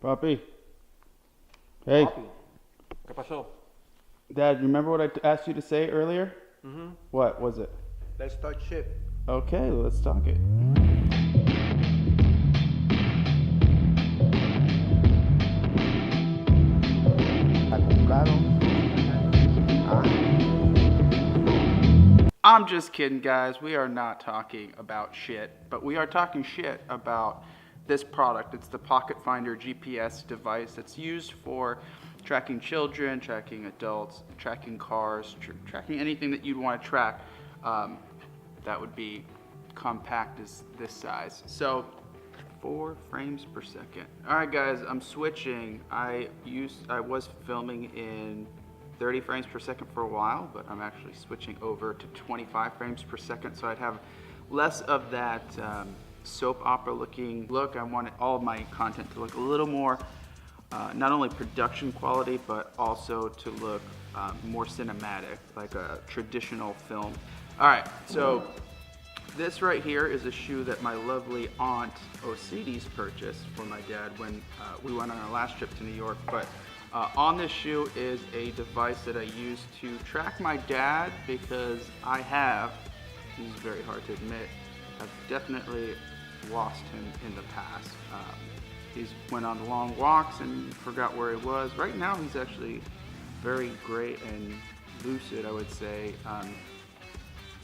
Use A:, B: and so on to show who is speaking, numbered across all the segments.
A: Papi. Hey.
B: Papi, ¿qué pasó?
A: Dad, remember what I asked you to say earlier?
B: Mm-hmm.
A: What was it?
B: Let's start shit.
A: Okay, let's talk it. I'm just kidding, guys. We are not talking about shit, but we are talking shit about this product. It's the PocketFinder GPS device that's used for tracking children, tracking adults, tracking cars, tracking anything that you'd want to track that would be compact as this size. So 4 frames per second. All right, guys, I'm switching. I was filming in 30 frames per second for a while, but I'm actually switching over to 25 frames per second, so I'd have less of that soap opera looking look. I wanted all of my content to look a little more not only production quality, but also to look more cinematic, like a traditional film. All right, so this right here is a shoe that my lovely aunt Ocds purchased for my dad when we went on our last trip to New York. But on this shoe is a device that I use to track my dad because I have, this is very hard to admit, I've definitely lost him in the past. He's went on long walks and forgot where he was. Right now he's actually very great and lucid, I would say,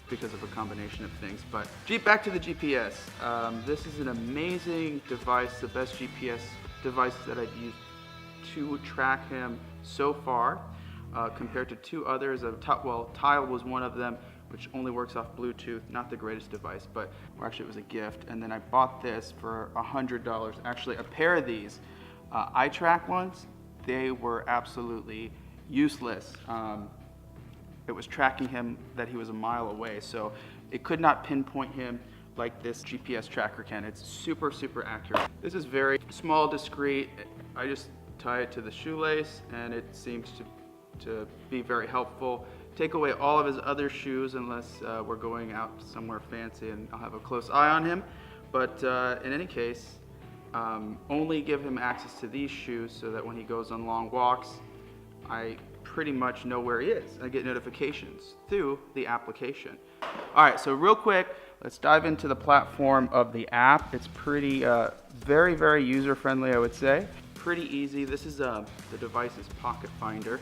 A: because of a combination of things. But back to the GPS. This is an amazing device, the best GPS device that I've used to track him so far, compared to 2 others. Tile was one of them, which only works off Bluetooth. Not the greatest device, but actually it was a gift. And then I bought this for $100. Actually, a pair of these iTrack ones, they were absolutely useless. It was tracking him that he was a mile away, so it could not pinpoint him like this GPS tracker can. It's super, super accurate. This is very small, discreet. I just tie it to the shoelace and it seems to be very helpful. Take away all of his other shoes unless we're going out somewhere fancy and I'll have a close eye on him. But in any case, only give him access to these shoes so that when he goes on long walks, I pretty much know where he is. I get notifications through the application. All right, so real quick, let's dive into the platform of the app. It's pretty, very, very user-friendly, I would say. Pretty easy. This is the device's PocketFinder,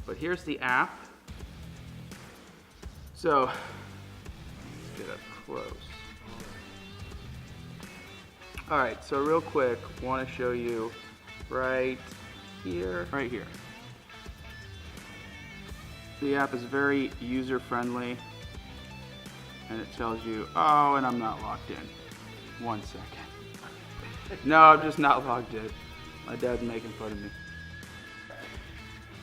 A: but here's the app. So let's get up close. All right, so real quick, want to show you right here. The app is very user-friendly, and it tells you, oh, and I'm not logged in. 1 second. No, I'm just not logged in. My dad's making fun of me.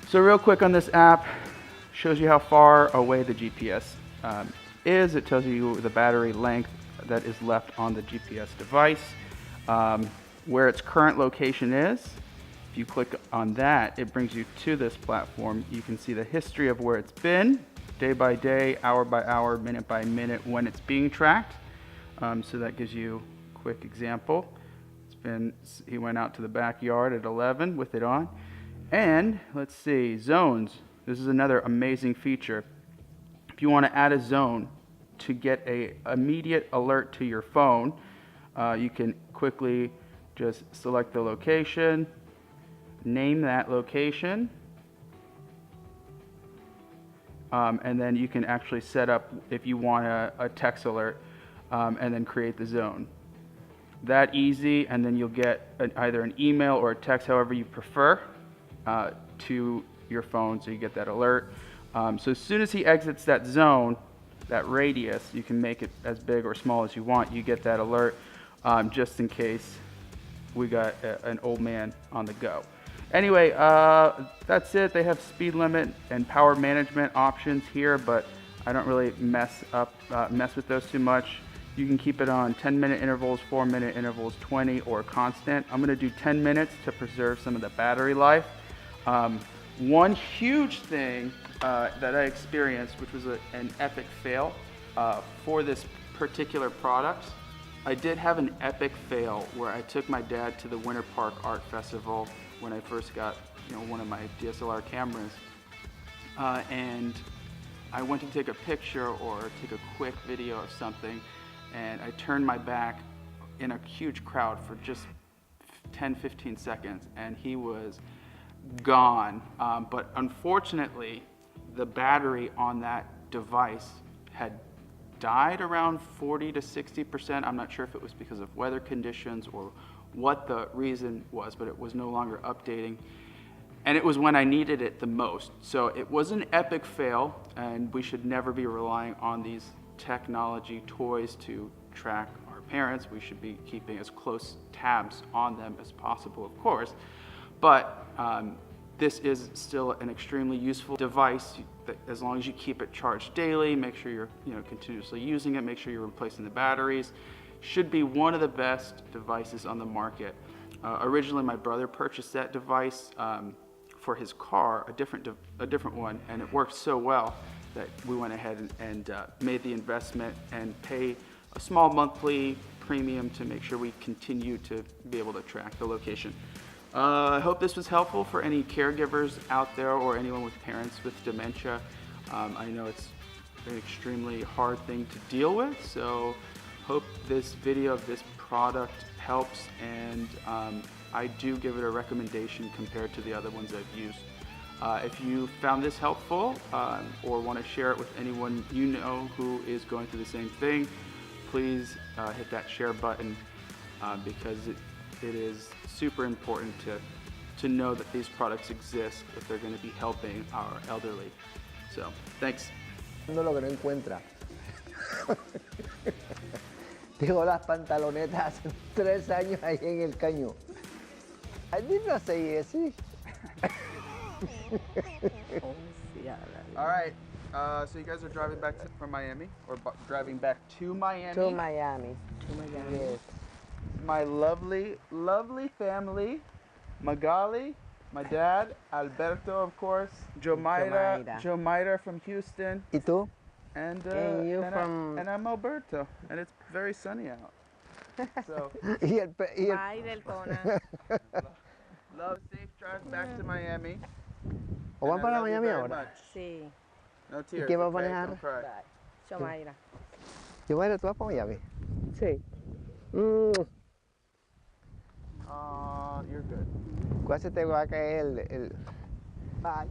A: So real quick on this app, shows you how far away the GPS is. It tells you the battery length that is left on the GPS device, where its current location is. If you click on that, it brings you to this platform. You can see the history of where it's been, day by day, hour by hour, minute by minute, when it's being tracked. So that gives you a quick example. He went out to the backyard at 11 with it on. And let's see, zones. This is another amazing feature. If you want to add a zone to get an immediate alert to your phone, you can quickly just select the location, name that location, and then you can actually set up if you want a text alert, and then create the zone. That easy, and then you'll get either an email or a text, however you prefer, to your phone, so you get that alert. So as soon as he exits that zone, that radius, you can make it as big or small as you want. You get that alert, just in case we got an old man on the go. Anyway, that's it. They have speed limit and power management options here, but I don't really mess with those too much. You can keep it on 10-minute intervals, 4-minute intervals, 20, or constant. I'm gonna do 10 minutes to preserve some of the battery life. One huge thing that I experienced, which was an epic fail for this particular product, I did have an epic fail where I took my dad to the Winter Park Art Festival when I first got, one of my DSLR cameras. And I went to take a picture or take a quick video of something, and I turned my back in a huge crowd for just 10-15 seconds, and he was gone. But unfortunately, the battery on that device had died around 40 to 60%. I'm not sure if it was because of weather conditions or what the reason was, but it was no longer updating. And it was when I needed it the most. So it was an epic fail, and we should never be relying on these technology toys to track our parents. We should be keeping as close tabs on them as possible, of course. But this is still an extremely useful device as long as you keep it charged daily, make sure you're continuously using it, make sure you're replacing the batteries. Should be one of the best devices on the market. Originally, my brother purchased that device for his car, a different one, and it worked so well that we went ahead and made the investment and pay a small monthly premium to make sure we continue to be able to track the location. I hope this was helpful for any caregivers out there or anyone with parents with dementia. I know it's an extremely hard thing to deal with, so hope this video of this product helps, and I do give it a recommendation compared to the other ones I've used. If you found this helpful or want to share it with anyone you know who is going through the same thing, please hit that share button because it is super important to know that these products exist if they're going to be helping our elderly. So, thanks.
C: No lo que no encuentra. Tengo las pantalonetas hace 3 años ahí en el caño. I did not say yes.
A: All right, so you guys are driving back from Miami, or driving back to Miami?
D: To Miami.
C: Yes.
A: My lovely, lovely family, Magali, my dad, Alberto, of course, Jomaira from Houston,
C: ¿Y tú?
A: and
D: you
A: and I'm Alberto, and it's very sunny out. So,
C: Y el,
D: Bye del Conan.
A: love, safe drive back to Miami.
C: ¿O van
A: And I
C: para
A: love you
C: Miami
A: very
C: ahora?
A: much.
D: Sí.
A: No tears,
C: qué va a
A: okay?
C: manejar?
A: Don't cry.
D: Shomaira.
C: Yo voy a ir tú vas para Miami.
D: Sí.
A: You're good.
C: ¿Cuál se te va a caer el...
D: Bye.